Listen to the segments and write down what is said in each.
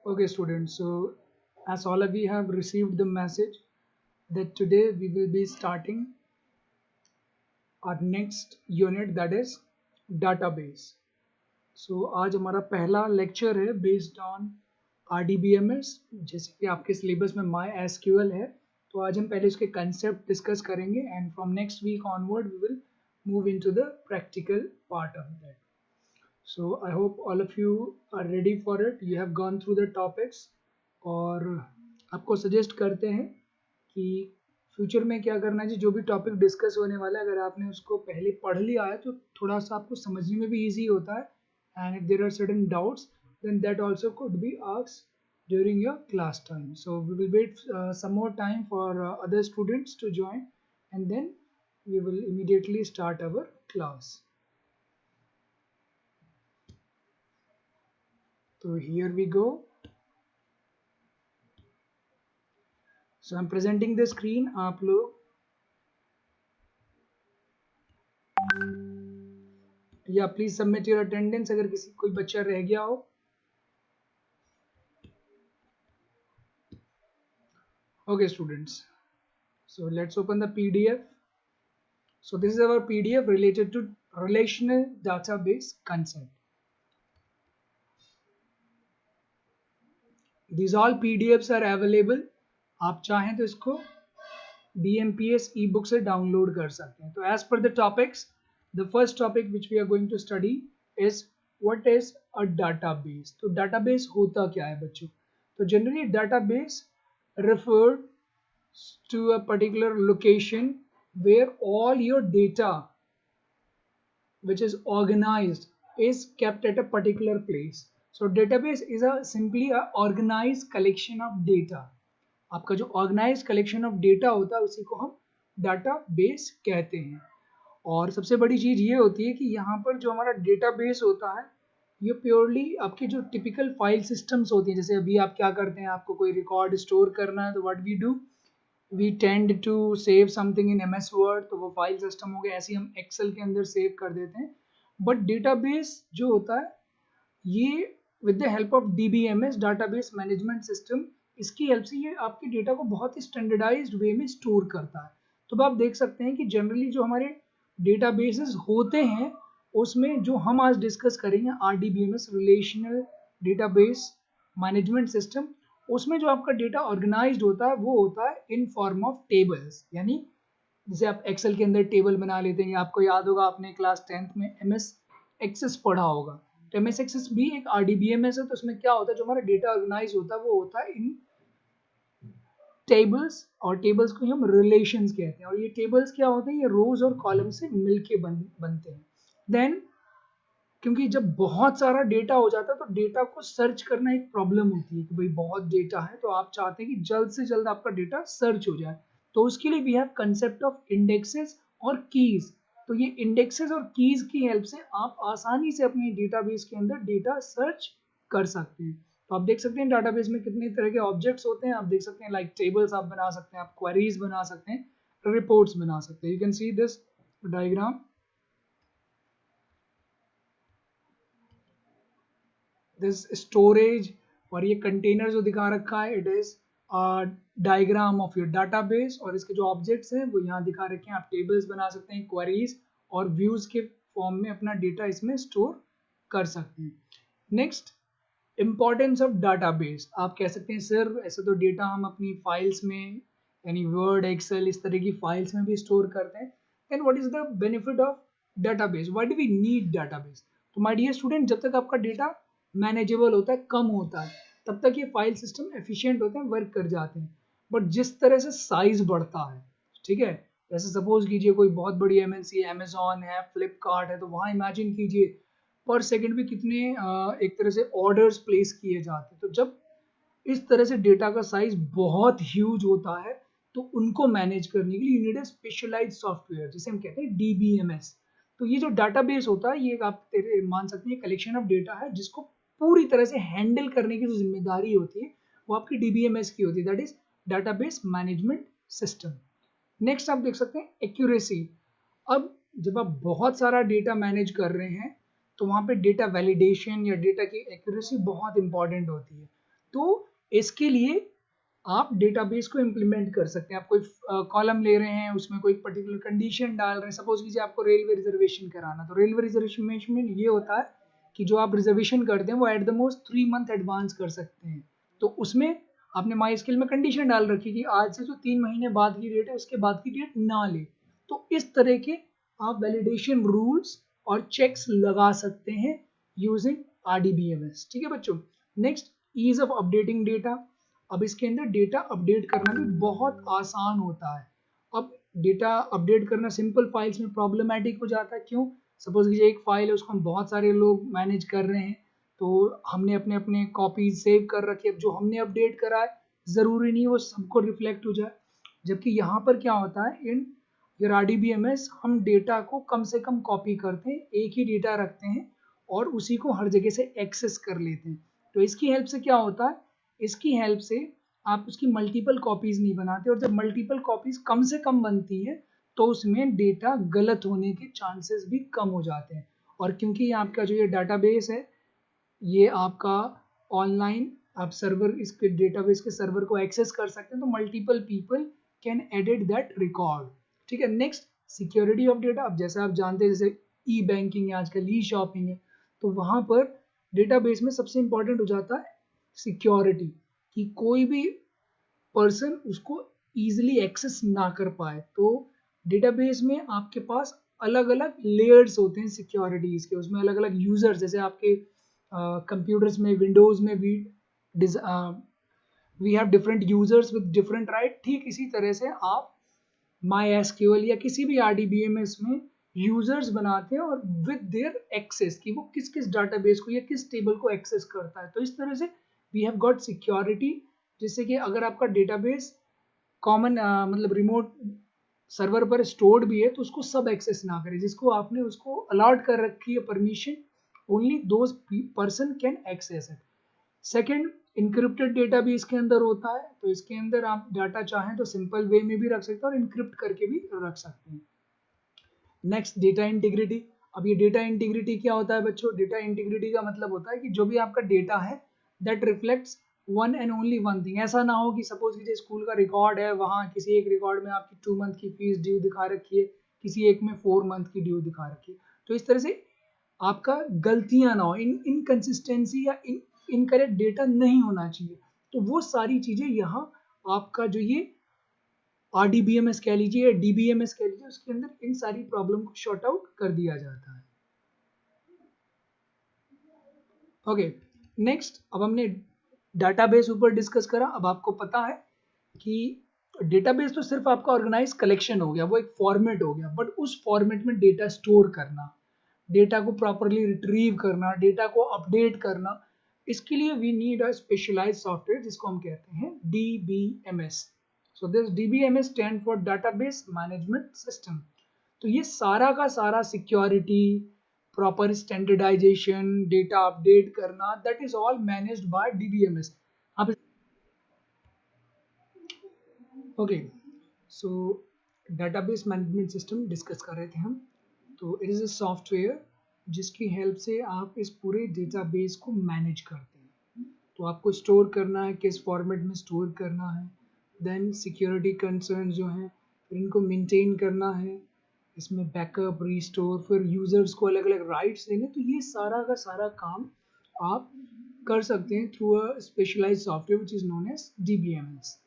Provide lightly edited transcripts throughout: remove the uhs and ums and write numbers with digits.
Okay, students. So, as all of you have received the message that today we will be starting our next unit, that is database. So, आज हमारा पहला lecture है based on RDBMS. जैसे कि आपके syllabus में MySQL है, तो आज हम पहले उसके कंसेप्ट डिस्कस करेंगे and from next week onward we will move into the practical part of that. So I hope all of you are ready for it. You have gone through the topics और आपको suggest करते हैं कि future में क्या करना चाहिए. जो भी टॉपिक डिस्कस होने वाला है अगर आपने उसको पहले पढ़ लिया है तो थोड़ा सा आपको समझने में भी ईजी होता है. And if there are certain doubts then that also could be asked during your class time. So we will wait some more time for other students to join and then we will immediately start our class. So here we go. So I'm presenting the screen. आप लोग या please submit your attendance अगर किसी कोई बच्चा रह गया हो. Okay, students. So let's open the PDF. So this is our PDF related to relational database concept. These all PDFs are available. आप चाहें तो इसको DMPS ebook से डाउनलोड कर सकते हैं. तो as per the topics, the first topic which we are going to study is what is a database. तो database होता क्या है बच्चों? तो generally database referred to a particular location where all your data which is organized is kept at a particular place. So database is a simply a organized collection of data. आपका जो organise collection of data होता है उसी को हम database कहते हैं. और सबसे बड़ी चीज़ ये होती है कि यहाँ पर जो हमारा डेटाबेस होता है ये प्योरली आपके जो टिपिकल फाइल सिस्टम्स होती हैं. जैसे अभी आप क्या करते हैं, आपको कोई रिकॉर्ड स्टोर करना है तो what we do, we tend to save something in MS word, तो वो फाइल सिस्टम हो गया. ऐसे ही हम एक्सेल के अंदर सेव कर देते हैं. बट डेटाबेस जो होता है ये with the help of DBMS database management system, इसकी हेल्प से ये आपके डेटा को बहुत ही स्टैंडर्डाइज्ड वे में स्टोर करता है. तो आप देख सकते हैं कि जनरली जो हमारे डेटाबेसेस होते हैं उसमें जो हम आज डिस्कस करेंगे RDBMS relational database management system, उसमें जो आपका डेटा ऑर्गेनाइज्ड होता है वो होता है इन फॉर्म ऑफ टेबल्स. यानी जैसे आप एक्सेल के अंदर टेबल बना लेते हैं. आपको याद होगा आपने क्लास 10th में MS एक्सेस पढ़ा होगा. तो MS एक्सेस भी एक RDBMS है. तो उसमें क्या होता है, जो हमारा डेटा ऑर्गेनाइज होता है वो होता है इन टेबल्स, और टेबल्स को हम रिलेशंस कहते हैं. और ये टेबल्स क्या होते हैं, ये रोज और कॉलम से मिलके बनते हैं. देन क्योंकि जब बहुत सारा डेटा हो जाता है तो डेटा को सर्च करना एक प्रॉब्लम होती है कि भाई बहुत डेटा है, तो आप चाहते हैं कि जल्द से जल्द आपका डेटा सर्च हो जाए. तो उसके लिए we have concept of indexes और कीज. तो ये इंडेक्सेस और कीज की हेल्प से आप आसानी से अपने डेटाबेस के अंदर डेटा सर्च कर सकते हैं. तो आप देख सकते हैं डाटाबेस में कितने तरह के ऑब्जेक्ट्स होते हैं. आप देख सकते हैं लाइक टेबल्स आप बना सकते हैं, आप क्वेरीज बना सकते हैं, रिपोर्ट्स बना सकते हैं. You can see this diagram, this storage, और ये कंटेनर जो दिखा रखा है it is diagram of your database. और इसके जो ऑब्जेक्ट्स हैं वो यहाँ दिखा रखे हैं. आप टेबल्स बना सकते हैं, क्वेरीज और व्यूज के फॉर्म में अपना डेटा इसमें स्टोर कर सकते हैं. Next, importance of database. आप कह सकते हैं सर ऐसे तो डेटा हम अपनी फाइल्स में यानी वर्ड, एक्सेल, इस तरह की फाइल्स में भी स्टोर करते हैं. Then what is the benefit of database, why do we need database? तो माय डियर स्टूडेंट, जब तक आपका डेटा मैनेजेबल होता है, कम होता है, तब तक ये फाइल सिस्टम एफिशिएंट होते हैं, वर्क कर जाते हैं. बट जिस तरह से साइज बढ़ता है, ठीक है, जैसे सपोज कीजिए कोई बहुत बड़ी MNC अमेजॉन है, फ्लिपकार्ट है, तो वहाँ इमेजिन कीजिए पर सेकंड में कितने एक तरह से ऑर्डर्स प्लेस किए जाते हैं. तो जब इस तरह से डेटा का साइज बहुत ह्यूज होता है तो उनको मैनेज करने के लिए you need a specialised software जिसे हम कहते हैं DBMS. तो ये जो डाटाबेस होता है ये आप मान सकते हैं कलेक्शन ऑफ डेटा है जिसको पूरी तरह से हैंडल करने की जो जिम्मेदारी होती है वो आपकी DBMS की होती है, that is database management system. Next आप देख सकते हैं एक्यूरेसी. अब जब आप बहुत सारा डेटा मैनेज कर रहे हैं तो वहाँ पे डेटा वैलिडेशन या डेटा की एक्यूरेसी बहुत इंपॉर्टेंट होती है. तो इसके लिए आप डेटाबेस को इम्प्लीमेंट कर सकते हैं। आप कोई कॉलम ले रहे हैं, उसमें कोई पर्टिकुलर कंडीशन डाल रहे हैं, सपोज कीजिए आपको रेलवे रिजर्वेशन कराना, तो रेलवे रिजर्वेशन में ये होता है कि जो आप रिजर्वेशन करते हैं वो at the most 3 month advance कर सकते हैं। तो उसमें आपने माई स्किल में कंडीशन डाल रखी कि आज से जो 3 महीने बाद की डेट है उसके बाद की डेट ना ले। तो इस तरह के आप वैलिडेशन रूल्स और चेक्स लगा सकते हैं यूजिंग RDBMS। ठीक है बच्चों। Next, ease of updating data. अब इसके अंदर डेटा अपडेट करना भी बहुत आसान होता है। अब डेटा अपडेट करना सिंपल फाइल्स में प्रॉब्लमेटिक हो जाता है। क्यों? सपोज कीजिए एक फाइल है, उसको हम बहुत सारे लोग मैनेज कर रहे हैं, तो हमने अपने अपने कॉपीज सेव कर रखी है। जो हमने अपडेट करा है ज़रूरी नहीं वो सबको रिफ्लेक्ट हो जाए। जबकि यहाँ पर क्या होता है, इन ये RDBMS हम डेटा को कम से कम कॉपी करते हैं, एक ही डेटा रखते हैं और उसी को हर जगह से एक्सेस कर लेते हैं। तो इसकी हेल्प से क्या होता है, इसकी हेल्प से आप उसकी मल्टीपल कॉपीज नहीं बनाते, और जब मल्टीपल कॉपीज कम से कम बनती है तो उसमें डेटा गलत होने के चांसेस भी कम हो जाते हैं। और क्योंकि आपका जो ये डाटाबेस है ये आपका ऑनलाइन, आप सर्वर इसके डेटाबेस के सर्वर को एक्सेस कर सकते हैं, तो multiple people can edit that record. ठीक है। Next, security of data. अब जैसा आप जानते हैं, जैसे ई बैंकिंग है आजकल, ई शॉपिंग है, तो वहाँ पर डेटाबेस में सबसे इंपॉर्टेंट हो जाता है सिक्योरिटी, कि कोई भी पर्सन उसको ईजिली एक्सेस ना कर पाए। तो डेटाबेस में आपके पास अलग अलग लेयर्स होते हैं सिक्योरिटीज के, उसमें अलग अलग यूजर्स, जैसे आपके कंप्यूटर्स में, विंडोज में भी we have different users with different right. ठीक इसी तरह से आप माई एसक्यूएल या किसी भी RDBMS में यूजर्स बनाते हैं और विद देयर एक्सेस, कि वो किस किस डाटाबेस को या किस टेबल को एक्सेस करता है। तो इस तरह से वी हैव गॉट सिक्योरिटी, जिससे कि अगर आपका डेटाबेस कॉमन मतलब रिमोट सर्वर पर स्टोर्ड भी है तो उसको सब एक्सेस ना करे, जिसको आपने उसको अलॉट कर रखी है permission, only those person can access it. Second, encrypted data भी इसके अंदर होता है, तो इसके अंदर आप डाटा चाहें तो सिंपल वे में भी रख सकते हैं और इनक्रिप्ट करके भी रख सकते हैं। Next, data integrity. अब ये डेटा इंटीग्रिटी क्या होता है बच्चों? डेटा इंटीग्रिटी का मतलब होता है कि जो भी आपका डेटा है that reflects one and only one thing. ऐसा ना हो कि सपोज कीजिए स्कूल का रिकॉर्ड है, वहाँ किसी एक रिकॉर्ड में आपकी 2 मंथ की फीस ड्यू दिखा रखी है, किसी एक में 4 मंथ की ड्यू दिखा रखी है। तो इस तरह से आपका गलतियां ना हो, इनकंसिस्टेंसी या इनकरेक्ट डेटा नहीं होना चाहिए। तो वो सारी चीजें यहाँ आपका जो ये RDBMS कह लीजिए या DBMS कह लीजिए, उसके अंदर इन सारी प्रॉब्लम को शॉर्ट आउट कर दिया जाता है। ओके। नेक्स्ट, अब हमने डाटाबेस ऊपर डिस्कस करा। अब आपको पता है कि डेटाबेस तो सिर्फ आपका ऑर्गेनाइज कलेक्शन हो गया, वो एक फॉर्मेट हो गया, बट उस फॉर्मेट में डेटा स्टोर करना, डेटा को प्रॉपरली रिट्रीव करना, डेटा को अपडेट करना, इसके लिए we need a specialised software जिसको हम कहते हैं DBMS। So this DBMS stand for database management system. तो ये सारा का सारा security, proper standardisation, data update करना, that is all managed by DBMS। आप okay, so database management system discuss कर रहे थे हम। तो इट इज़ अ सॉफ्टवेयर जिसकी हेल्प से आप इस पूरे डेटाबेस को मैनेज करते हैं। तो आपको स्टोर करना है, किस फॉर्मेट में स्टोर करना है, देन सिक्योरिटी कंसर्न जो हैं, फिर इनको मेंटेन करना है, इसमें बैकअप, रिस्टोर, फिर यूजर्स को अलग अलग राइट्स देने। तो ये सारा का सारा काम आप कर सकते हैं through a specialised software which is known as DBMS।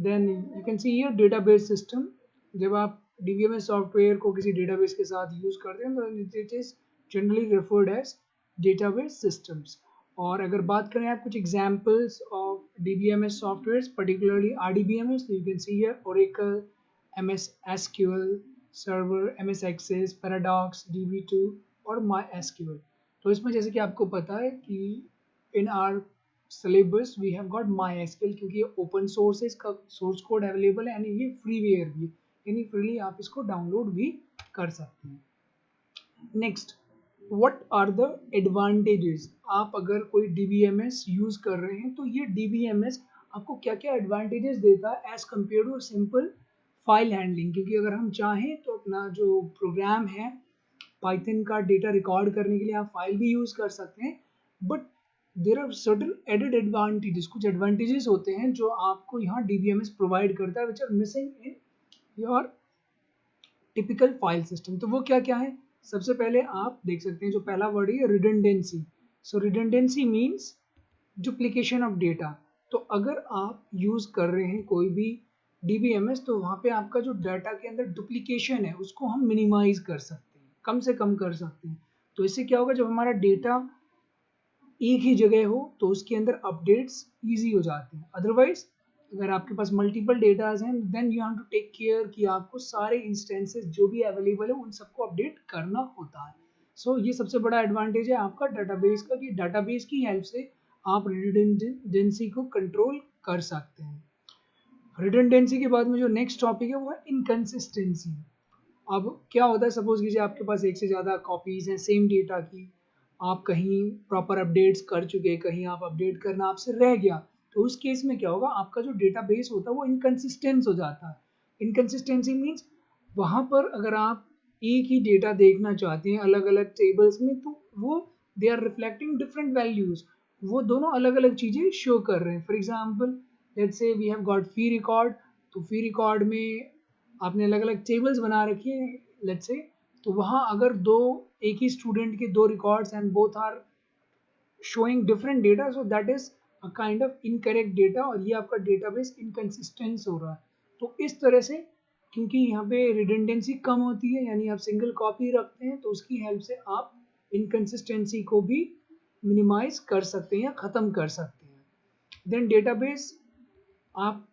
Then you can see here database system. जब आप DBMS सॉफ्टवेयर को किसी डेटाबेस के साथ यूज करते हैं तो it is generally referred as database systems. और अगर बात करें आप कुछ examples of DBMS software, particularly RDBMS, तो you can see here Oracle, MS SQL server, MS Access, Paradox, DB2 और MySQL। तो इसमें जैसे कि आपको पता है कि in our syllabus we have got MySQL, क्योंकि ये ओपन सोर्स है, इसका सोर्स कोड अवेलेबल है, यानी ये फ्रीवेयर भी है, यानी फ्रीली आप इसको डाउनलोड भी कर सकते हैं। Next, what are the advantages? आप अगर कोई DBMS यूज कर रहे हैं तो ये DBMS आपको क्या क्या एडवांटेजेस देता है as compare to simple file handling. क्योंकि अगर हम चाहें तो अपना जो प्रोग्राम है पाइथन का डेटा रिकॉर्ड करने के लिए आप फाइल भी यूज कर सकते हैं, but there are certain added advantages, कुछ एडवांटेजेस होते हैं जो आपको यहाँ DBMS प्रोवाइड करता है which are missing in your typical file system. तो वो क्या क्या है? सबसे पहले आप देख सकते हैं जो पहला वर्ड है redundancy. So redundancy means duplication of data. तो अगर आप यूज कर रहे हैं कोई भी DBMS तो वहाँ पे आपका जो डाटा के अंदर डुप्लीकेशन है उसको हम मिनिमाइज कर सकते हैं, कम से कम कर सकते हैं। तो इससे क्या होगा, जब हमारा डेटा एक ही जगह हो तो उसके अंदर अपडेट्स इजी हो जाते हैं। अदरवाइज अगर आपके पास मल्टीपल डेटाज हैं then you have to take care कि आपको सारे इंस्टेंसेस जो भी अवेलेबल है उन सबको अपडेट करना होता है। सो ये सबसे बड़ा एडवांटेज है आपका डाटाबेस का कि डाटाबेस की हेल्प से आप रिडंडेंसी को कंट्रोल कर सकते हैं। रिडंडेंसी के बाद में जो नेक्स्ट टॉपिक है वो है इनकंसिस्टेंसी। अब क्या होता है, सपोज कीजिए आपके पास एक से ज़्यादा कॉपीज़ हैं सेम डेटा की, आप कहीं प्रॉपर अपडेट्स कर चुके, कहीं आप अपडेट करना आपसे रह गया, तो उस केस में क्या होगा, आपका जो डेटाबेस होता है वो इनकंसिस्टेंस हो जाता है। इनकंसिस्टेंसी मीन्स वहाँ पर अगर आप एक ही डेटा देखना चाहते हैं अलग अलग टेबल्स में तो वो they are reflecting different values, वो दोनों अलग अलग चीज़ें शो कर रहे हैं। For example let's say we have got fee record, तो फी रिकॉर्ड में आपने अलग अलग टेबल्स बना रखी है लेट्स से, तो वहाँ अगर दो एक ही स्टूडेंट के दो records and both are showing different data, so that is a kind of incorrect data और ये आपका डेटाबेस इनकंसिस्टेंस हो रहा है। तो इस तरह से क्योंकि यहाँ पे रिडंडेंसी कम होती है यानी आप सिंगल कॉपी रखते हैं तो उसकी हेल्प से आप इनकंसिस्टेंसी को भी मिनिमाइज कर सकते हैं या ख़त्म कर सकते हैं। देन डेटाबेस आप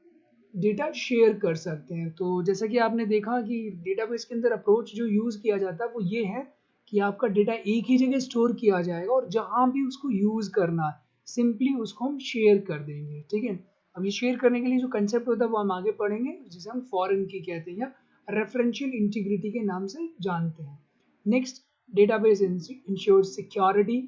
डेटा शेयर कर सकते हैं। तो जैसा कि आपने देखा कि डेटाबेस के अंदर अप्रोच जो यूज़ किया जाता है वो ये है कि आपका डेटा एक ही जगह स्टोर किया जाएगा और जहाँ भी उसको यूज़ करना है सिंपली उसको हम शेयर कर देंगे। ठीक है, अब ये शेयर करने के लिए जो कंसेप्ट होता है वो हम आगे पढ़ेंगे जिसे हम फॉरेन की कहते हैं या रेफरेंशियल इंटीग्रिटी के नाम से जानते हैं। Next, database ensures security.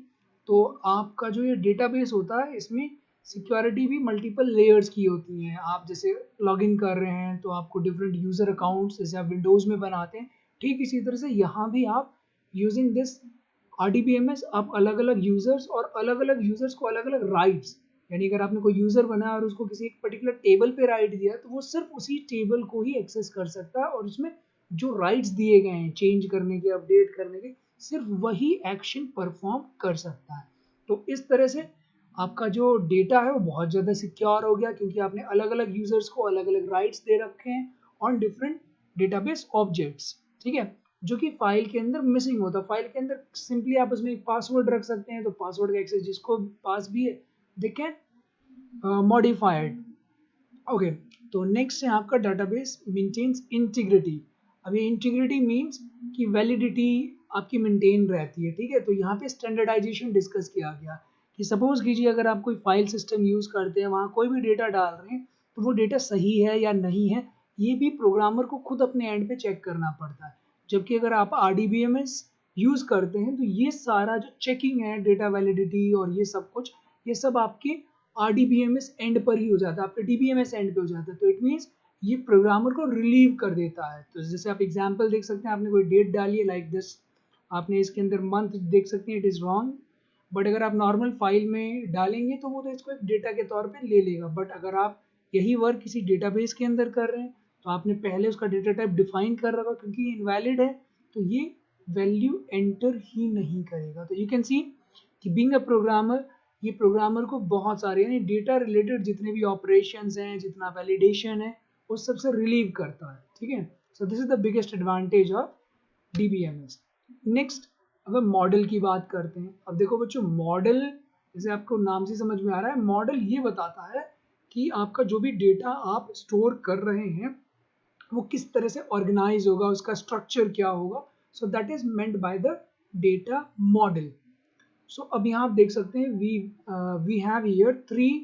तो आपका जो ये डेटाबेस होता है इसमें सिक्योरिटी भी मल्टीपल लेयर्स की होती हैं। आप जैसे लॉगिन कर रहे हैं तो आपको डिफरेंट यूज़र अकाउंट्स जैसे आप विंडोज़ में बनाते हैं, ठीक इसी तरह से यहाँ भी आप यूजिंग दिस RDBMS आप अलग अलग यूज़र्स और अलग अलग यूज़र्स को अलग अलग राइट्स, यानी अगर आपने कोई यूज़र बनाया और उसको किसी एक पर्टिकुलर टेबल पे राइट दिया तो वो सिर्फ उसी टेबल को ही एक्सेस कर सकता है और उसमें जो राइट्स दिए गए हैं चेंज करने के, अपडेट करने के, सिर्फ वही एक्शन परफॉर्म कर सकता है। तो इस तरह से आपका जो डेटा है वो बहुत ज़्यादा सिक्योर हो गया क्योंकि आपने अलग अलग यूज़र्स को अलग अलग राइट्स दे रखे हैं ऑन डिफरेंट डेटाबेस ऑब्जेक्ट्स। ठीक है, जो कि फाइल के अंदर मिसिंग होता है। फाइल के अंदर सिंपली आप उसमें एक पासवर्ड रख सकते हैं तो पासवर्ड का एक्सेस जिसको पास भी है they can modify it. Okay, तो नेक्स्ट है आपका डाटाबेस मेंटेन्स इंटीग्रिटी। अब ये इंटीग्रिटी मीन्स कि वैलिडिटी आपकी मेंटेन रहती है। ठीक है, तो यहाँ पे स्टैंडर्डाइजेशन डिस्कस किया गया कि सपोज कीजिए अगर आप कोई फाइल सिस्टम यूज़ करते हैं वहाँ कोई भी डेटा डाल रहे हैं तो वो डेटा सही है या नहीं है ये भी प्रोग्रामर को खुद अपने एंड पे चेक करना पड़ता है। जबकि अगर आप RDBMS यूज़ करते हैं तो ये सारा जो चेकिंग है डेटा वैलिडिटी और ये सब कुछ ये सब आपके RDBMS एंड पर ही हो जाता है, आपके DBMS एंड पे हो जाता है। तो इट मीन्स ये प्रोग्रामर को रिलीव कर देता है। तो जैसे आप एग्जांपल देख सकते हैं, आपने कोई डेट डाली है लाइक दिस, आपने इसके अंदर मंथ देख सकते हैं, इट इज़ रॉन्ग, बट अगर आप नॉर्मल फाइल में डालेंगे तो वो तो इसको एक डेटा के तौर पे ले लेगा। बट अगर आप यही वर्क किसी डेटाबेस के अंदर कर रहे हैं तो आपने पहले उसका डेटा टाइप डिफाइन कर रखा, क्योंकि ये इनवैलिड है तो ये वैल्यू एंटर ही नहीं करेगा। तो यू कैन सी कि बीइंग अ प्रोग्रामर ये प्रोग्रामर को बहुत सारे यानी डेटा रिलेटेड जितने भी ऑपरेशंस हैं, जितना वैलिडेशन है, उस सब से रिलीव करता है। ठीक है, so this is the biggest advantage of DBMS। Next, अगर मॉडल की बात करते हैं, अब देखो बच्चों मॉडल जैसे आपको नाम से समझ में आ रहा है, मॉडल ये बताता है कि आपका जो भी डेटा आप स्टोर कर रहे हैं वो किस तरह से ऑर्गेनाइज होगा, उसका स्ट्रक्चर क्या होगा। So that is meant by the data model. So अब यहाँ आप देख सकते हैं वी हैव हियर 3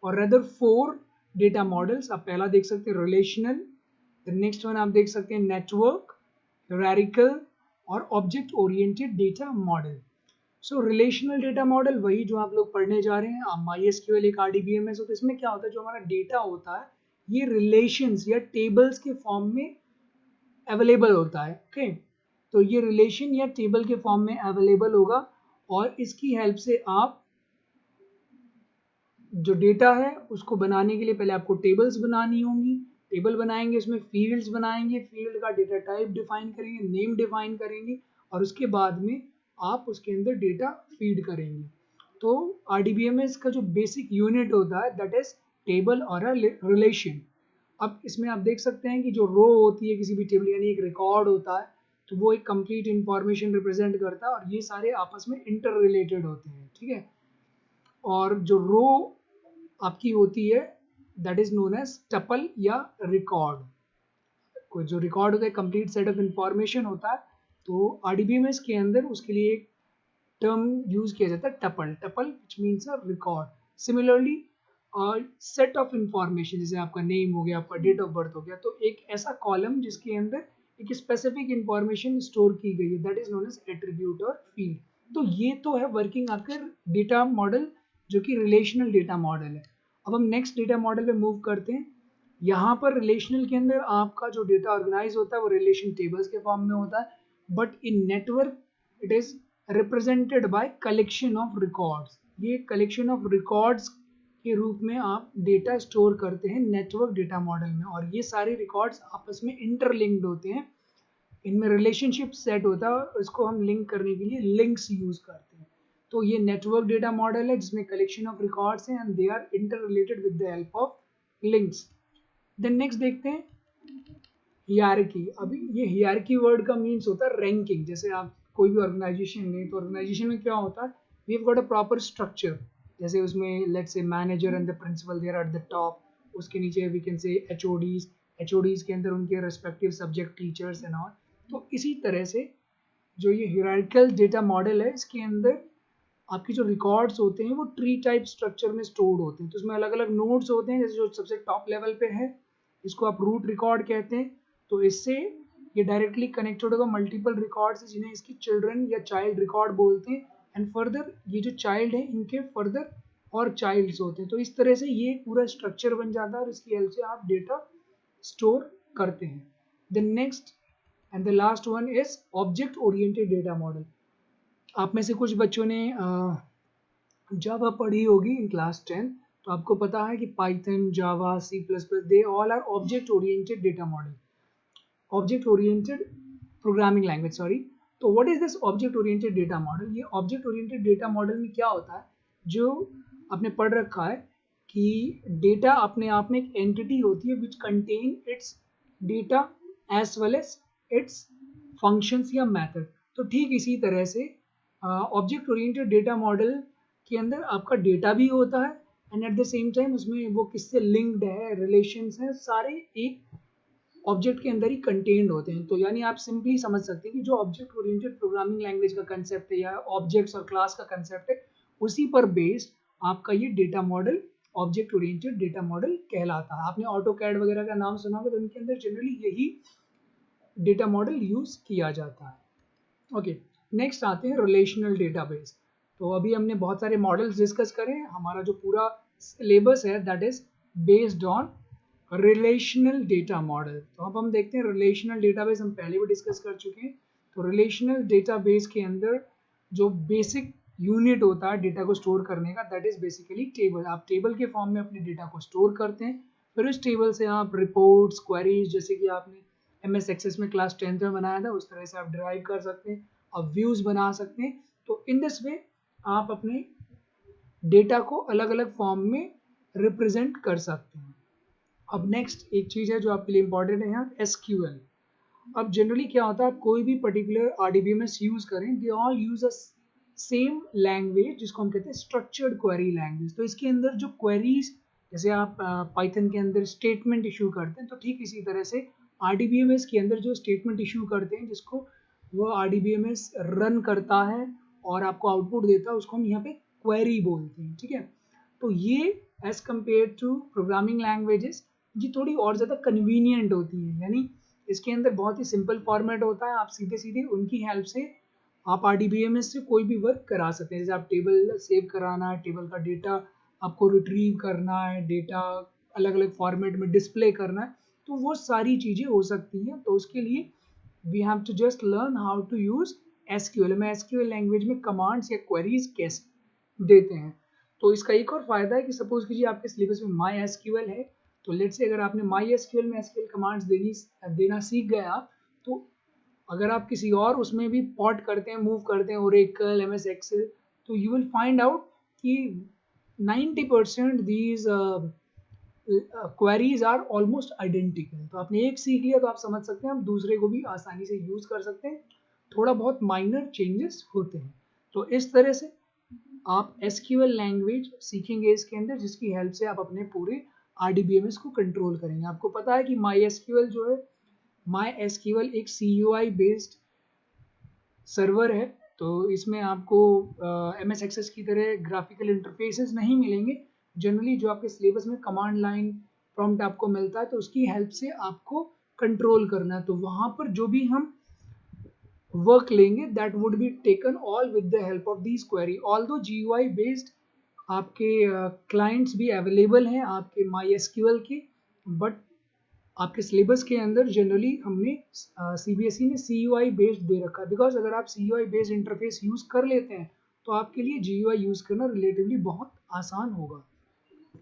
और रेदर 4 डेटा मॉडल्स। आप पहला देख सकते हैं रिलेशनल, नेक्स्ट वन आप देख सकते हैं नेटवर्क, हायरार्किकल और ऑब्जेक्ट ओरिएंटेड डेटा मॉडल। सो रिलेशनल डेटा मॉडल वही जो आप लोग पढ़ने जा रहे हैं, MySQL एक RDBMS हो, तो इसमें क्या होता है जो हमारा डेटा होता है ये रिलेशंस या टेबल्स के फॉर्म में अवेलेबल होता है। ओके, तो ये रिलेशन या टेबल के फॉर्म में अवेलेबल होगा और इसकी हेल्प से आप जो डेटा है उसको बनाने के लिए पहले आपको टेबल्स बनानी होंगी, टेबल बनाएंगे, उसमें फील्ड्स बनाएंगे, फील्ड का डेटा टाइप डिफाइन करेंगे, नेम डिफाइन करेंगे और उसके बाद में आप उसके अंदर डेटा फीड करेंगे। तो RDBMS का जो बेसिक यूनिट होता है दैट इज टेबल और अ रिलेशन। अब इसमें आप देख सकते हैं कि जो रो होती है किसी भी टेबल यानी एक रिकॉर्ड होता है, तो वो एक कंप्लीट इंफॉर्मेशन रिप्रेजेंट करता है और ये सारे आपस में इंटर रिलेटेड होते हैं, ठीक है। और जो रो आपकी होती है that is known as tuple या रिकॉर्ड। कोई जो रिकॉर्ड होता है कंप्लीट सेट ऑफ इंफॉर्मेशन होता है, तो RDBMS के अंदर उसके लिए एक टर्म यूज किया जाता है tuple, tuple which means a record. Similarly set of information जैसे आपका नेम हो गया, आपका डेट ऑफ बर्थ हो गया, तो एक ऐसा कॉलम जिसके अंदर एक स्पेसिफिक इंफॉर्मेशन स्टोर की गई है that is known as attribute और फील्ड। तो ये तो है वर्किंग आपके डेटा मॉडल जो कि रिलेशनल डेटा मॉडल है। अब हम नेक्स्ट डेटा मॉडल पे मूव करते हैं। यहाँ पर रिलेशनल के अंदर आपका जो डेटा ऑर्गेनाइज होता है वो रिलेशन टेबल्स के फॉर्म में होता है, but in network it is represented by collection of records. ये कलेक्शन ऑफ रिकॉर्ड्स के रूप में आप डेटा स्टोर करते हैं नेटवर्क डेटा मॉडल में, और ये सारे रिकॉर्ड्स आपस में इंटरलिंक्ड होते हैं, इनमें रिलेशनशिप सेट होता है और इसको हम लिंक करने के लिए लिंक्स यूज करते हैं। तो ये नेटवर्क डेटा मॉडल है जिसमें कलेक्शन ऑफ रिकॉर्ड्स हैं and they are inter related with the help of links. Then next देखते हैं हियरार्की। अभी ये हियरार्की वर्ड का मीन्स होता है रैंकिंग। जैसे आप कोई भी ऑर्गेनाइजेशन लें तो ऑर्गेनाइजेशन में क्या होता है, we have got a proper structure. जैसे उसमें let's say manager and the principal they're at the top, उसके नीचे वी कैन से एचओडीज के अंदर उनके respective subject teachers and all. तो इसी तरह से जो ये हियरार्किकल डेटा मॉडल है इसके अंदर आपके जो रिकॉर्ड्स होते हैं वो ट्री टाइप स्ट्रक्चर में स्टोर्ड होते हैं। तो उसमें अलग अलग नोड्स होते हैं, जैसे जो सबसे टॉप लेवल पे है इसको आप रूट रिकॉर्ड कहते हैं। तो इससे ये डायरेक्टली कनेक्टेड होगा मल्टीपल रिकॉर्ड्स जिन्हें इसकी चिल्ड्रन या चाइल्ड रिकॉर्ड बोलते हैं, एंड फर्दर ये जो चाइल्ड है इनके फर्दर और चाइल्ड्स होते हैं। तो इस तरह से ये पूरा स्ट्रक्चर बन जाता है और इसकी हेल्प से आप डेटा स्टोर करते हैं। The next and the last one is object oriented data model. आप में से कुछ बच्चों ने जावा पढ़ी होगी इन क्लास 10, तो आपको पता है कि Python, Java, C plus plus they all are object oriented data model, object oriented programming language, sorry. तो what is this object oriented data model? ये ऑब्जेक्ट ओरिएंटेड डेटा मॉडल में क्या होता है, जो आपने पढ़ रखा है कि डेटा अपने आप में एक एंटिटी होती है which contain its data as well as its functions या मेथड। तो ठीक इसी तरह से ऑब्जेक्ट ओरिएंटेड डेटा मॉडल के अंदर आपका डेटा भी होता है and at the same time उसमें वो किससे लिंक्ड है, रिलेशंस हैं, सारे एक ऑब्जेक्ट के अंदर ही कंटेन्ड होते हैं। तो यानी आप सिंपली समझ सकते हैं कि जो ऑब्जेक्ट ओरिएंटेड प्रोग्रामिंग लैंग्वेज का कंसेप्ट है या ऑब्जेक्ट्स और क्लास का कंसेप्ट है, उसी पर बेस्ड आपका ये data model object oriented data model कहलाता है। आपने ऑटो कैड वगैरह का नाम सुना होगा, तो उनके अंदर जनरली यही डेटा मॉडल यूज किया जाता है। ओके, नेक्स्ट आते हैं रिलेशनल डेटाबेस। तो अभी हमने बहुत सारे मॉडल्स डिस्कस करे, हमारा जो पूरा सिलेबस है that is based on relational data model. तो अब हम देखते हैं रिलेशनल डेटाबेस, हम पहले भी डिस्कस कर चुके हैं। तो रिलेशनल डेटाबेस के अंदर जो बेसिक यूनिट होता है डेटा को स्टोर करने का दैट इज बेसिकली टेबल। आप टेबल के फॉर्म में अपने डेटा को स्टोर करते हैं, फिर उस टेबल से आप रिपोर्ट्स, क्वेरीज, जैसे कि आपने MS एक्सेस में क्लास 10th में बनाया था उस तरह से आप डिराइव कर सकते हैं, आप व्यूज बना सकते हैं। तो इन दिस वे आप अपने डेटा को अलग अलग फॉर्म में रिप्रेजेंट कर सकते हैं। अब नेक्स्ट एक चीज़ है जो आपके लिए इंपॉर्टेंट है यहाँ, SQL। अब जनरली क्या होता है, आप कोई भी पर्टिकुलर RDBMS यूज करें, they all use a same language जिसको हम कहते हैं स्ट्रक्चर्ड क्वेरी लैंग्वेज। तो इसके अंदर जो क्वेरीज, जैसे आप पाइथन के अंदर स्टेटमेंट इशू करते हैं, तो ठीक इसी तरह से RDBMS के अंदर जो स्टेटमेंट इशू करते हैं जिसको वो RDBMS रन करता है और आपको आउटपुट देता है, उसको हम यहाँ पे क्वेरी बोलते हैं, ठीक है। तो ये as compare to programming languages ये थोड़ी और ज़्यादा कन्वीनियंट होती हैं, यानी इसके अंदर बहुत ही सिंपल फॉर्मेट होता है, आप सीधे सीधे उनकी हेल्प से आप RDBMS से कोई भी वर्क करा सकते हैं। जैसे आप टेबल सेव कराना है, टेबल का डेटा आपको रिट्रीव करना है, डेटा अलग अलग फॉर्मेट में डिस्प्ले करना है, तो वो सारी चीज़ें हो सकती हैं। तो उसके लिए we have to just learn how to use SQL। मैं SQL लैंग्वेज में कमांड्स या क्वेरीज कैसे देते हैं। तो इसका एक और फायदा है कि सपोज कीजिए आपके सिलेबस में माई एसक्यूएल है, तो लेट्स से अगर आपने माई एसक्यूएल में एसक्यूएल कमांड्स देना सीख गए आप, तो अगर आप किसी और उसमें भी पॉट करते हैं, मूव करते हैं, ओरेकल, एमएस एक्सेल, तो यू विल फाइंड आउट कि 90% these queries are almost identical. तो आपने एक सीख लिया तो आप समझ सकते हैं, आप दूसरे को भी आसानी से यूज कर सकते हैं, थोड़ा बहुत माइनर चेंजेस होते हैं। तो इस तरह से आप एसक्यूएल लैंग्वेज सीखेंगे इसके अंदर, जिसकी हेल्प से आप अपने पूरे आरडीबीएमएस को कंट्रोल करेंगे। आपको पता है कि माई एसक्यूएल जो है, माई एसक्यूएल एक CUI बेस्ड सर्वर है, तो इसमें आपको एमएस एक्सेस की तरह ग्राफिकल इंटरफेसेस नहीं मिलेंगे। जनरली जो आपके सिलेबस में कमांड लाइन प्रॉम्प्ट आपको मिलता है, तो उसकी हेल्प से आपको कंट्रोल करना है। तो वहाँ पर जो भी हम वर्क लेंगे, that would be taken all with the help of this query. Although GUI based आपके क्लाइंट्स भी अवेलेबल हैं आपके माई एसक्यूएल के, बट आपके सिलेबस के अंदर जनरली हमने CBSE ने CUI बेस्ड दे रखा है, बिकॉज अगर आप CUI बेस्ड इंटरफेस यूज कर लेते हैं तो आपके लिए GUI यूज करना रिलेटिवली बहुत आसान होगा।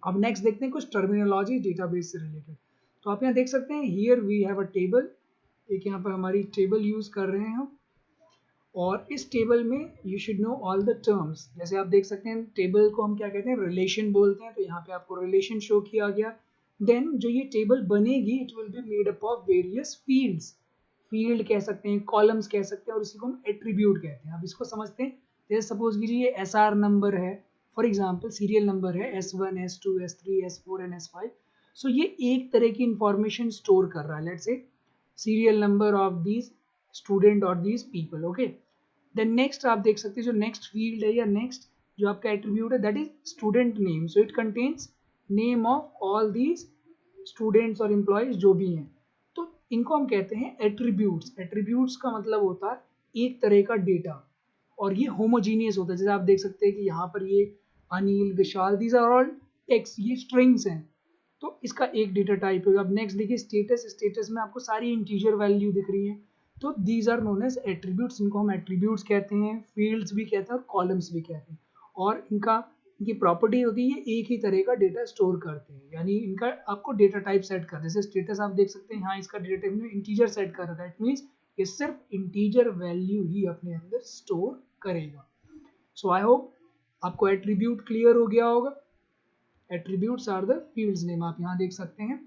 अब नेक्स्ट देखते हैं कुछ टर्मिनोलॉजी डेटाबेस से रिलेटेड। तो आप यहाँ देख सकते हैं, here we have a table, एक यहाँ पर हमारी टेबल यूज कर रहे हैं हम, और इस टेबल में you should know all the terms. जैसे आप देख सकते हैं, टेबल को हम क्या कहते हैं, रिलेशन बोलते हैं, तो यहाँ पे आपको रिलेशन शो किया गया। देन जो ये टेबल बनेगी, it will be made up of various fields, field कह सकते हैं, कॉलम्स कह सकते हैं, और इसी को हम एट्रीब्यूट कहते हैं। अब इसको समझते हैं, जैसे सपोज कीजिए ये SR नंबर है, फॉर एग्जाम्पल सीरियल नंबर है S1 S2 S3 S4 and S5। सो ये एक तरह की इंफॉर्मेशन स्टोर कर रहा है, let's say serial number of these student और these people, okay. Then next आप देख सकते हैं, जो नेक्स्ट फील्ड है या नेक्स्ट जो आपका एट्रीब्यूट है, that is student name. So it contains name of all these students और एम्प्लॉयज जो भी हैं, तो इनको हम कहते हैं एट्रीब्यूट्स। एट्रीब्यूट्स का मतलब होता है एक तरह का डेटा, और ये होमोजीनियस होता है। जैसे आप देख सकते हैं कि यहाँ पर ये अनिल, विशाल, दीज आर ऑल टेक्स्ट, ये स्ट्रिंग्स हैं, तो इसका एक डेटा टाइप होगा। अब नेक्स्ट देखिए स्टेटस, स्टेटस में आपको सारी इंटीजर वैल्यू दिख रही है, तो these are known as attributes, इनको हम एट्रीब्यूट्स कहते हैं, फील्ड्स भी कहते हैं और कॉलम्स भी कहते हैं। और इनकी प्रॉपर्टी होती है, एक ही तरह का डेटा स्टोर करते हैं, यानी इनका आपको डेटा टाइप सेट कर, जैसे स्टेटस आप देख सकते हैं यहाँ इसका डेटा टाइप में इंटीजर सेट कर रखा है, इट मीन्स ये सिर्फ इंटीजर वैल्यू ही अपने अंदर स्टोर करेगा। सो आई होप आपको एट्रीब्यूट क्लियर हो गया होगा। Attributes are the fields name, आप यहाँ देख सकते हैं।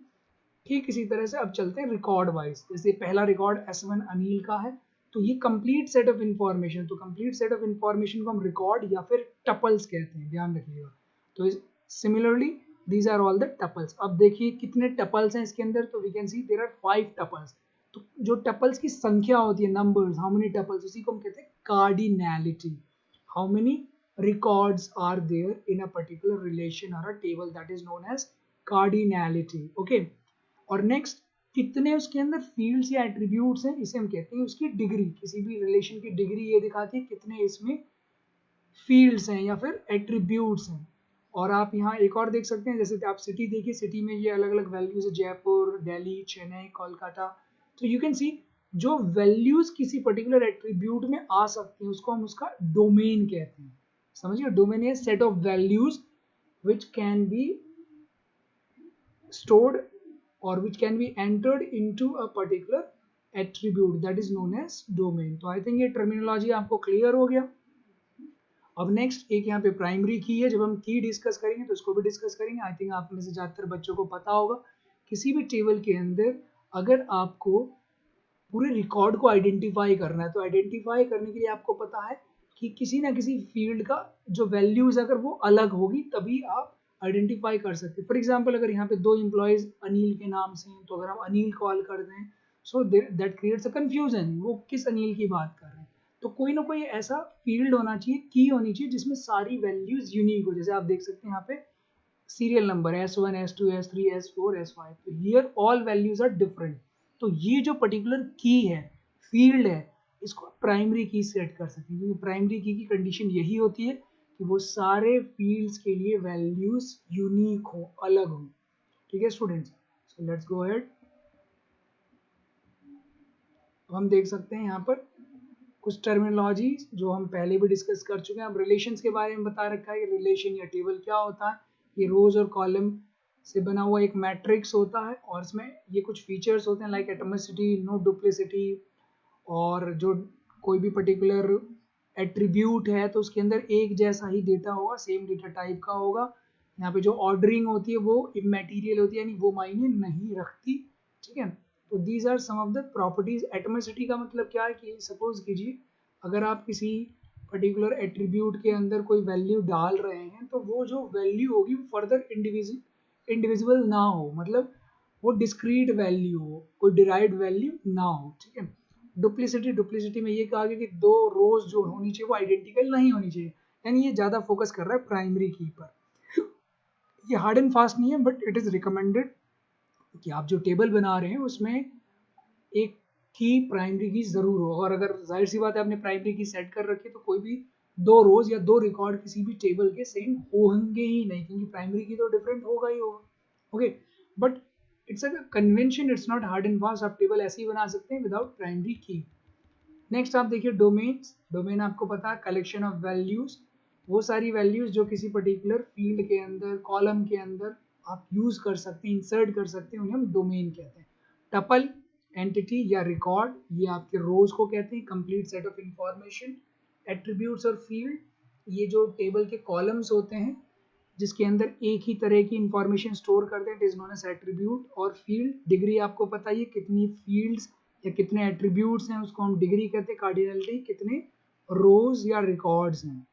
ठीक इसी तरह से अब चलते हैं रिकॉर्ड वाइज। जैसे पहला रिकॉर्ड S1 अनिल का है, तो ये कंप्लीट सेट ऑफ इंफॉर्मेशन, तो कंप्लीट सेट ऑफ इंफॉर्मेशन को हम रिकॉर्ड या फिर टपल्स कहते हैं, ध्यान रखिएगा। तो similarly these are all the tuples. अब देखिए कितने टपल्स हैं इसके अंदर, तो we can see there are 5 tuples. तो जो टपल्स की संख्या होती है, नंबर्स, हाउ मेनी टपल्स, उसी को हम कहते हैं cardinality. How many records are there in a particular relation or a table, that is known as cardinality, okay। और नेक्स्ट कितने उसके अंदर फील्ड्स या एट्रीब्यूट्स हैं, इसे हम कहते हैं उसकी डिग्री। किसी भी रिलेशन की डिग्री ये दिखाती है कितने इसमें फील्ड्स हैं या फिर एट्रीब्यूट्स हैं। और आप यहाँ एक और देख सकते हैं, जैसे आप सिटी देखिए, सिटी में ये अलग अलग वैल्यूज है, जयपुर, दिल्ली, चेन्नई, कोलकाता। तो यू कैन सी जो वैल्यूज किसी पर्टिकुलर एट्रीब्यूट में आ सकती हैं, उसको हम उसका डोमेन कहते हैं। समझिए, डोमेन है set of values which can be stored or which can be entered into a particular attribute, that is known as domain। तो आई थिंक ये टर्मिनोलॉजी आपको क्लियर हो गया। अब नेक्स्ट एक यहाँ पे प्राइमरी की है, जब हम की डिस्कस करेंगे तो इसको भी डिस्कस करेंगे। आई थिंक आप में से ज़्यादातर बच्चों को पता होगा, किसी भी टेबल के अंदर अगर आपको पूरे रिकॉर्ड को आइडेंटिफाई करना है, तो आइडेंटिफाई करने के लिए आपको पता है कि किसी ना किसी फील्ड का जो वैल्यूज अगर वो अलग होगी तभी आप आइडेंटिफाई कर सकते हैं। फॉर एग्जांपल अगर यहाँ पे 2 एम्प्लॉयज अनिल के नाम से हैं, तो अगर हम अनिल कॉल कर दें, so that creates a confusion, वो किस अनिल की बात कर रहे हैं। तो कोई ना कोई ऐसा फील्ड होना चाहिए, की होनी चाहिए, जिसमें सारी वैल्यूज यूनिक हो। जैसे आप देख सकते हैं यहाँ पे serial number S1 S2 S3 S4 S5, तो here all values are different. तो ये जो पर्टिकुलर की है, फील्ड है, इसको प्राइमरी की सेट कर सकते हैं, क्योंकि प्राइमरी की कंडीशन यही होती है कि वो सारे फील्ड्स के लिए वैल्यूज यूनिक हो, अलग हो। ठीक है students, so let's go ahead. हम देख सकते हैं यहाँ पर कुछ टर्मिनोलॉजी जो हम पहले भी डिस्कस कर चुके हैं। अब रिलेशंस के बारे में बता रखा है कि रिलेशन या टेबल क्या होता है। ये रोज और कॉलम से बना हुआ एक मैट्रिक्स होता है और इसमें ये कुछ फीचर्स होते हैं लाइक एटॉमिसिटी, नो डुप्लिसिटी, और जो कोई भी पर्टिकुलर एट्रीब्यूट है तो उसके अंदर एक जैसा ही डेटा होगा, सेम डेटा टाइप का होगा। यहाँ पे जो ऑर्डरिंग होती है वो इमैटेरियल होती है, यानी वो मायने नहीं रखती। ठीक है, तो these are some of the properties. Atomicity का मतलब क्या है कि सपोज कीजिए अगर आप किसी पर्टिकुलर एट्रीब्यूट के अंदर कोई वैल्यू डाल रहे हैं तो वो जो वैल्यू होगी वो फर्दर इंडिविजुअल ना हो, मतलब वो डिस्क्रीट वैल्यू हो, कोई डिराइव्ड वैल्यू ना हो। ठीक है, डुप्लिसिटी में ये कहा गया कि दो रोज जो होनी चाहिए वो आइडेंटिकल नहीं होनी चाहिए, यानी ये ज़्यादा फोकस कर रहा है प्राइमरी की पर। ये हार्ड एंड फास्ट नहीं है बट इट इज़ रिकमेंडेड कि आप जो टेबल बना रहे हैं उसमें एक की प्राइमरी की ज़रूर हो, और अगर जाहिर सी बात है आपने प्राइमरी की सेट कर रखी है तो कोई भी दो रोज या दो रिकॉर्ड किसी भी टेबल के सेम होंगे ही नहीं, क्योंकि प्राइमरी की तो डिफरेंट होगा ही होगा। Okay, but it's a convention, it's not hard and fast. आप टेबल ऐसे ही बना सकते हैं विदाउट प्राइमरी की। नेक्स्ट आप देखिए डोमेन्स। डोमेन आपको पता है कलेक्शन ऑफ वैल्यूज, वो सारी वैल्यूज जो किसी पर्टिकुलर फील्ड के अंदर, कॉलम के अंदर आप यूज कर सकते हैं, इंसर्ट कर सकते हैं, उन्हें हम डोमेन कहते हैं। टपल, एंटिटी या रिकॉर्ड, ये आपके रोज को कहते हैं, complete set of information. Attributes और फील्ड, ये जो टेबल के कॉलम्स होते हैं जिसके अंदर एक ही तरह की इंफॉर्मेशन स्टोर करते हैं, it is known as attribute. और फील्ड, डिग्री आपको पता ही है कितनी फील्ड्स या कितने एट्रीब्यूट्स हैं उसको हम डिग्री कहते हैं। कार्डिनलिटी, कितने रोज या रिकॉर्ड्स हैं।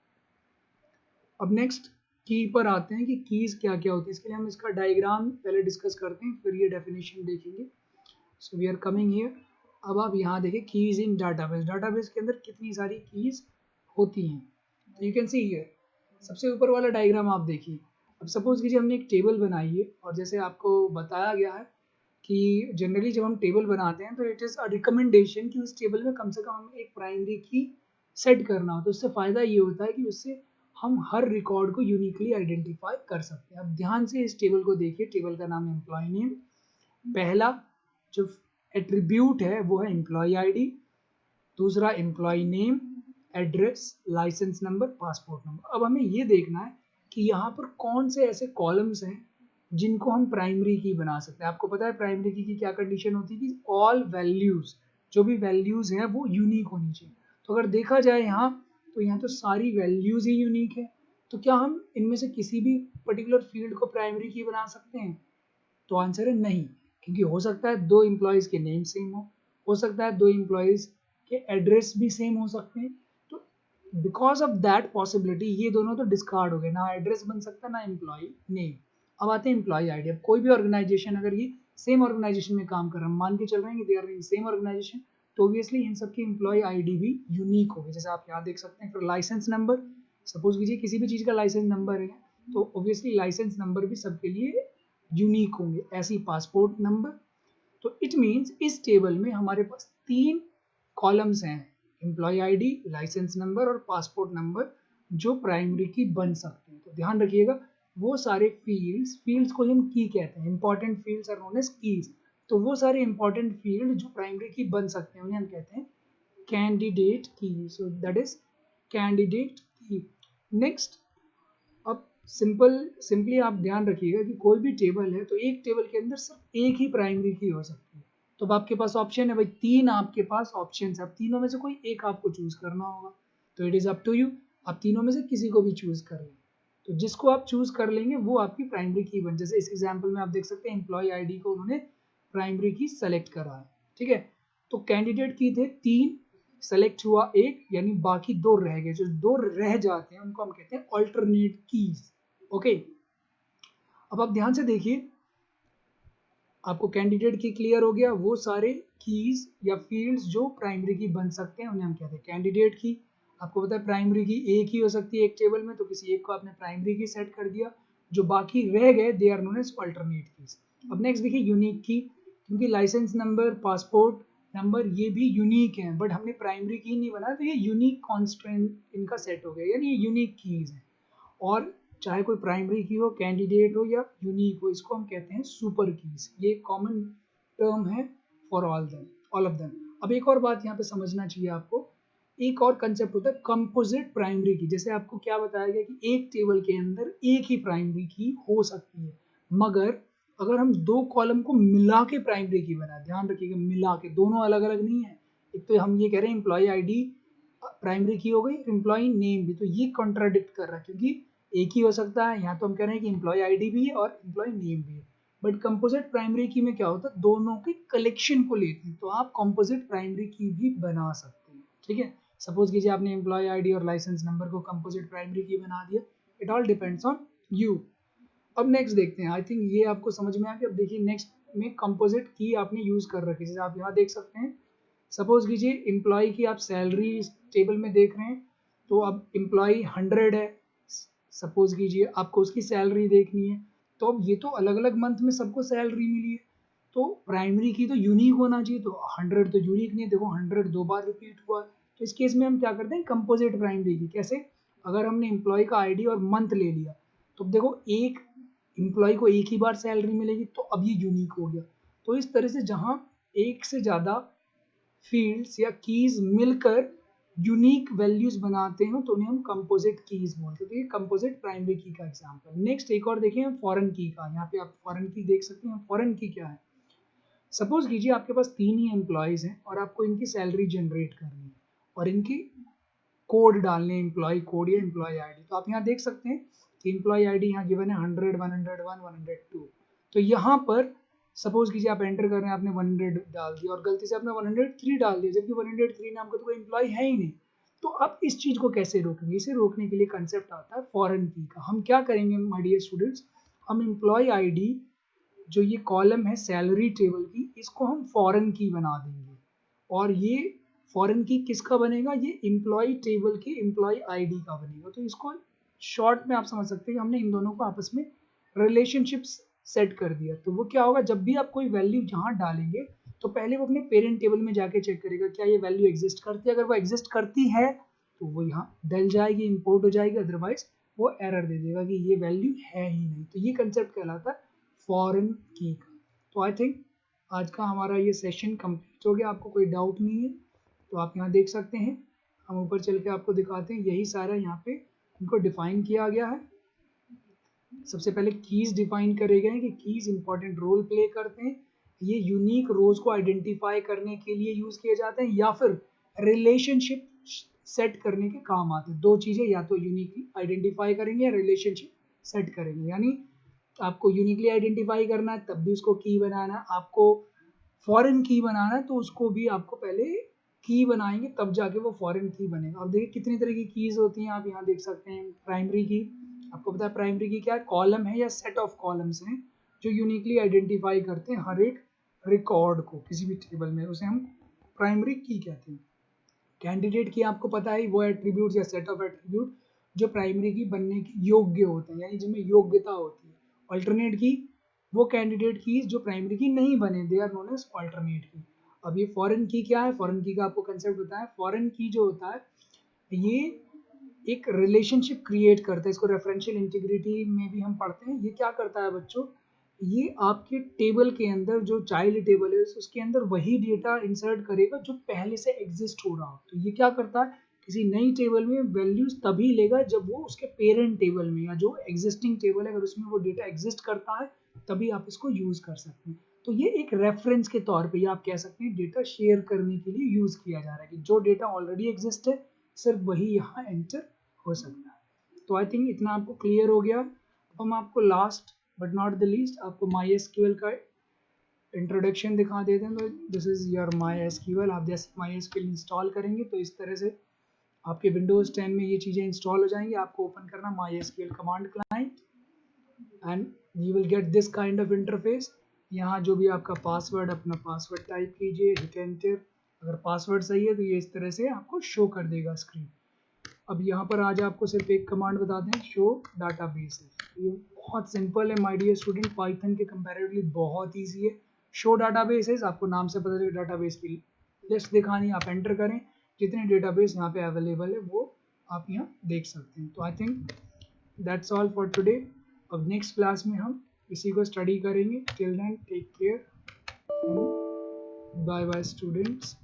अब नेक्स्ट की पर आते हैं कि कीज क्या क्या होती है। इसके लिए हम इसका डायग्राम पहले डिस्कस करते हैं, फिर ये डेफिनेशन देखेंगे। So we are coming here. अब आप यहाँ देखिए कीज इन डाटाबेस। डाटाबेस के अंदर कितनी सारी कीज होती हैं, यू कैन सी हियर। सबसे ऊपर वाला डायग्राम आप देखिए। अब सपोज कीजिए हमने एक टेबल बनाई है, और जैसे आपको बताया गया है कि जनरली जब हम टेबल बनाते हैं तो इट इज़ अ रिकमेंडेशन कि उस टेबल में कम से कम हमें एक प्राइमरी की सेट करना हो। तो उससे फ़ायदा ये होता है कि उससे हम हर रिकॉर्ड को यूनिकली आइडेंटिफाई कर सकते हैं। अब ध्यान से इस टेबल को देखिए। टेबल का नाम है एम्प्लॉय नेम। पहला जो एट्रीब्यूट है वो है एम्प्लॉय आईडी, दूसरा employee name, address, licence number, passport number. अब हमें ये देखना है कि यहाँ पर कौन से ऐसे कॉलम्स हैं जिनको हम प्राइमरी की बना सकते हैं। आपको पता है प्राइमरी की क्या कंडीशन होती है कि ऑल वैल्यूज, जो भी वैल्यूज हैं वो यूनिक होनी चाहिए। तो अगर देखा जाए यहाँ तो यहाँ तो सारी वैल्यूज ही यूनिक है, तो क्या हम इनमें से किसी भी पर्टिकुलर फील्ड को प्राइमरी की बना सकते हैं? तो आंसर है नहीं, क्योंकि हो सकता है दो एम्प्लॉयज के नेम सेम हो सकता है दो एम्प्लॉयज के एड्रेस भी सेम हो सकते हैं। तो बिकॉज ऑफ दैट पॉसिबिलिटी ये दोनों तो डिस्कार्ड हो गए, ना एड्रेस बन सकता ना एम्प्लॉय नेम। अब आते हैं एम्प्लॉय आईडी। अब कोई भी ऑर्गेनाइजेशन अगर ये सेम ऑर्गेनाइजेशन में काम कर रहे हैं, मान के चल रहे हैं कि they are in same organisation, तो ऑब्वियसली इन सबकी एम्प्लॉय आईडी भी यूनिक होगी, जैसे आप यहाँ देख सकते हैं। फिर लाइसेंस नंबर, सपोज कीजिए किसी भी चीज़ का लाइसेंस नंबर है तो ऑब्वियसली लाइसेंस नंबर भी सबके लिए यूनिक होंगे। ऐसी पासपोर्ट नंबर। तो इट मीन्स इस टेबल में हमारे पास तीन कॉलम्स हैं, एम्प्लॉय आईडी, लाइसेंस नंबर और पासपोर्ट नंबर, जो प्राइमरी की बन सकते हैं। तो ध्यान रखिएगा वो सारे फील्ड्स को हम की कहते हैं। Important fields are known as keys. तो वो सारे इंपॉर्टेंट फील्ड जो प्राइमरी की बन सकते हैं उन्हें हम कहते हैं कैंडिडेट की। सो दैट इज कैंडिडेट की। नेक्स्ट, अब सिंपली आप ध्यान रखिएगा कि कोई भी टेबल है तो एक टेबल के अंदर सिर्फ एक ही प्राइमरी की हो सकती है। तो अब आपके पास ऑप्शन है भाई, तीन आपके पास ऑप्शन है, अब तीनों में से कोई एक आपको चूज करना होगा। तो it is up to you, आप तीनों में से किसी को भी चूज कर लें। तो जिसको आप चूज कर लेंगे वो आपकी प्राइमरी की बन। जैसे इस एग्जाम्पल में आप देख सकते हैं एम्प्लॉय आईडी को उन्होंने प्राइमरी की सेलेक्ट करा है। ठीक है, तो कैंडिडेट की थे तीन, सेलेक्ट हुआ एक, यानी बाकी दो रह गए। जो दो रह जाते हैं उनको हम कहते हैं ऑल्टरनेट कीज। ओके, अब आप ध्यान से देखिए, आपको कैंडिडेट की क्लियर हो गया। वो सारे कीज या फील्ड्स जो प्राइमरी की बन सकते हैं उन्हें हम कहते हैं कैंडिडेट की। आपको पता है प्राइमरी की एक ही हो सकती है एक टेबल में, तो किसी एक को आपने प्राइमरी की सेट कर दिया, जो बाकी रह गए they are known as alternate keys. अब नेक्स्ट देखिए यूनिक की, क्योंकि लाइसेंस नंबर, पासपोर्ट नंबर ये भी यूनिक है, बट हमने प्राइमरी की नहीं बनाया तो ये यूनिक कॉन्स्टेंट इनका सेट हो गया, यानी ये यूनिक कीज है। और चाहे कोई प्राइमरी की हो, कैंडिडेट हो या यूनिक हो, इसको हम कहते हैं सुपर कीज। ये कॉमन टर्म है फॉर ऑल ऑफ देम। अब एक और बात यहाँ पे समझना चाहिए आपको एक और कंसेप्ट होता है कंपोजिट प्राइमरी की। जैसे आपको क्या बताया गया कि एक टेबल के अंदर एक ही प्राइमरी की हो सकती है, मगर अगर हम दो कॉलम को मिला के प्राइमरी की बनाए, ध्यान रखिएगा मिला के, दोनों अलग अलग नहीं है। एक तो हम ये कह रहे हैं एम्प्लॉय आईडी प्राइमरी की हो गई, एम्प्लॉय नेम भी, तो ये कॉन्ट्राडिक्ट कर रहा है क्योंकि एक ही हो सकता है। यहाँ तो हम कह रहे हैं कि एम्प्लॉय आईडी भी है और एम्प्लॉय नेम भी है, बट कंपोजिट प्राइमरी की में क्या होता है, दोनों के कलेक्शन को लेते हैं, तो आप कंपोजिट प्राइमरी की भी बना सकते हैं। ठीक है, सपोज कीजिए आपने एम्प्लॉय आईडी और लाइसेंस नंबर को कंपोजिट प्राइमरी की बना दिया, it all depends on you. अब नेक्स्ट देखते हैं, आई थिंक ये आपको समझ में आ गया। अब देखिए नेक्स्ट में कंपोजिट की आपने यूज कर रखी है, जैसे आप यहाँ देख सकते हैं। सपोज कीजिए एम्प्लॉय की आप सैलरी टेबल में देख रहे हैं, तो अब एम्प्लॉय 100 है, सपोज कीजिए आपको उसकी सैलरी देखनी है, तो अब ये तो अलग अलग मंथ में सबको सैलरी मिली है, तो प्राइमरी की तो यूनिक होना चाहिए, तो 100 तो यूनिक नहीं है, देखो 100 दो बार रिपीट हुआ, तो इस केस में हम क्या करते हैं कंपोजिट प्राइमरी की। कैसे, अगर हमने एम्प्लॉय का आईडी और मंथ ले लिया, तो देखो एक एम्प्लॉय को एक ही बार सैलरी मिलेगी, तो अब ये यूनिक हो गया। तो इस तरह से जहां एक से ज़्यादा फील्ड्स या कीज मिलकर यूनिक वैल्यूज बनाते हैं, तो उन्हें हम कंपोजिट कीज बोलते हैं। तो ये कंपोजिट प्राइमरी की का एग्जांपल। नेक्स्ट एक और देखें फॉरेन की का, यहाँ पे आप फॉरेन की देख सकते हैं। फॉरेन की क्या है, सपोज कीजिए आपके पास 3 ही एम्प्लॉयज हैं और आपको इनकी सैलरी जनरेट करनी है और इनकी कोड डालने, एम्प्लॉय कोड या एम्प्लॉय आईडी। तो आप यहाँ देख सकते हैं कि एम्प्लॉय आईडी यहाँ गिवन है 100, 101, 102। तो यहाँ पर सपोज कीजिए आप एंटर कर रहे हैं, आपने 100 डाल दिया और गलती से आपने 103 डाल दिया, जबकि 103 नाम का तो कोई एम्प्लॉय है ही नहीं। तो अब इस चीज को कैसे रोकेंगे, इसे रोकने के लिए कंसेप्ट आता है फॉरेन की का। हम क्या करेंगे माय डियर स्टूडेंट्स, हम एम्प्लॉय आईडी जो ये कॉलम है सैलरी टेबल की, इसको हम फॉरेन की बना देंगे, और ये फॉरेन की किसका बनेगा, ये एम्प्लॉय टेबल के एम्प्लॉय आईडी का बनेगा। तो इसको शॉर्ट में आप समझ सकते हैं कि हमने इन दोनों को आपस में रिलेशनशिप सेट कर दिया। तो वो क्या होगा, जब भी आप कोई वैल्यू जहां डालेंगे, तो पहले वो अपने पेरेंट टेबल में जाके चेक करेगा क्या ये वैल्यू एग्जिस्ट करती है। अगर वो एग्जिस्ट करती है तो वो यहाँ डल जाएगी, इंपोर्ट हो जाएगी, अदरवाइज वो एरर दे देगा कि ये वैल्यू है ही नहीं। तो ये कंसेप्ट कहलाता है फॉरेन की का। तो आई थिंक आज का हमारा ये सेशन कंप्लीट हो गया। आपको कोई डाउट नहीं है तो आप यहाँ देख सकते हैं, हम ऊपर चल के आपको दिखाते हैं। यही सारा यहाँ पे इनको डिफाइन किया गया है। सबसे पहले कीज डिफाइन करे गए हैं कि कीज इंपॉर्टेंट रोल प्ले करते हैं। ये यूनिक रोज को आइडेंटिफाई करने के लिए यूज किए जाते हैं या फिर रिलेशनशिप सेट करने के काम आते हैं। दो चीजें, या तो यूनिकली आइडेंटिफाई करेंगे या रिलेशनशिप सेट करेंगे। यानी आपको यूनिकली आइडेंटिफाई करना है तब भी उसको की बनाना है, आपको फॉरेन की बनाना है तो उसको भी आपको पहले की बनाएंगे तब जाके वो फॉरेन की बनेगा। अब देखिए कितनी तरह की कीज होती हैं, आप यहाँ देख सकते हैं। प्राइमरी की, आपको पता है प्राइमरी की क्या है, कॉलम है या सेट ऑफ कॉलम्स हैं जो यूनिकली आइडेंटिफाई करते हैं हर एक रिकॉर्ड को किसी भी टेबल में, उसे हम प्राइमरी की कहते हैं। कैंडिडेट की आपको पता है वो एट्रीब्यूट या सेट ऑफ एट्रीब्यूट जो प्राइमरी की बनने के योग्य होते हैं, यानी जिनमें योग्यता होती है। अल्टरनेट की वो कैंडिडेट की जो प्राइमरी की नहीं बने, they are known as alternate key. अब ये फॉरेन की क्या है, फॉरेन की का आपको कंसेप्ट बताया। फॉरेन की जो होता है ये एक रिलेशनशिप क्रिएट करता है, इसको रेफरेंशियल इंटीग्रिटी में भी हम पढ़ते हैं। ये क्या करता है बच्चों, ये आपके टेबल के अंदर जो चाइल्ड टेबल है उसके अंदर वही डेटा इंसर्ट करेगा जो पहले से एग्जिस्ट हो रहा हो। तो ये क्या करता है, किसी नई टेबल में वैल्यूज तभी लेगा जब वो उसके पेरेंट टेबल में या जो एग्जिस्टिंग टेबल है अगर उसमें वो डेटा एग्जिस्ट करता है तभी आप इसको यूज कर सकते हैं। तो ये एक रेफरेंस के तौर पे, आप कह सकते हैं डेटा शेयर करने के लिए यूज किया जा रहा है कि जो डेटा ऑलरेडी एग्जिस्ट है सिर्फ वही यहाँ एंटर हो सकता है। तो आई थिंक इतना आपको क्लियर हो गया। अब हम आपको last but not the least आपको MySQL का इंट्रोडक्शन दिखा देते हैं। तो दिस इज योर MySQL। आप जैसे MySQL इंस्टॉल करेंगे तो इस तरह से आपके विंडोज 10 में ये चीज़ें इंस्टॉल हो जाएंगी। आपको ओपन करना MySQL command client and you will get this kind of interface. यहाँ जो भी आपका पासवर्ड, अपना पासवर्ड टाइप कीजिए, हिट एंटर। अगर पासवर्ड सही है तो ये इस तरह से आपको शो कर देगा स्क्रीन। अब यहाँ पर आज आपको सिर्फ एक कमांड बताते हैं, शो डाटाबेस। ये बहुत सिंपल है माय डियर स्टूडेंट, पाइथन के कंपैरेटिवली बहुत इजी है। शो डाटाबेस, आपको नाम से पता चले डाटाबेस की लिस्ट दिखानी, आप एंटर करें जितने डेटाबेस यहाँ पे अवेलेबल है वो आप यहाँ देख सकते हैं। तो I think that's all for today. अब नेक्स्ट क्लास में हम इसी को स्टडी करेंगे। Till then take care, bye bye students.